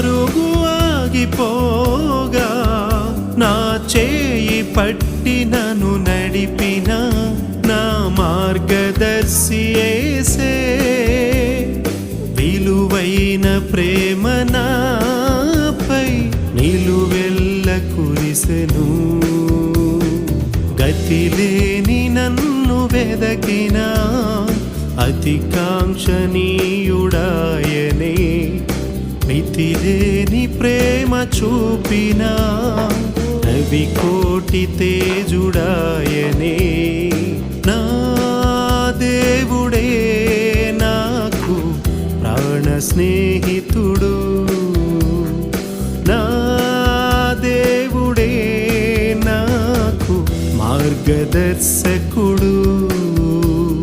పరుగు ఆగిపోగా నా చేయి పట్టి నన్ను నడిపిన నా మార్గదర్శి యేసే. విలువైన ప్రేమ నాపై నిలువెల్ల కురిసెను. గతిలేని నన్ను వెదకిన అతి కాంక్షణీయుడాయనే. మితిలేని ప్రేమ చూపిన రవి కోటి తేజుడాయనే. నా దేవుడే నాకు ప్రాణ స్నేహితుడు. నా దేవుడే నాకు మార్గదర్శకుడు.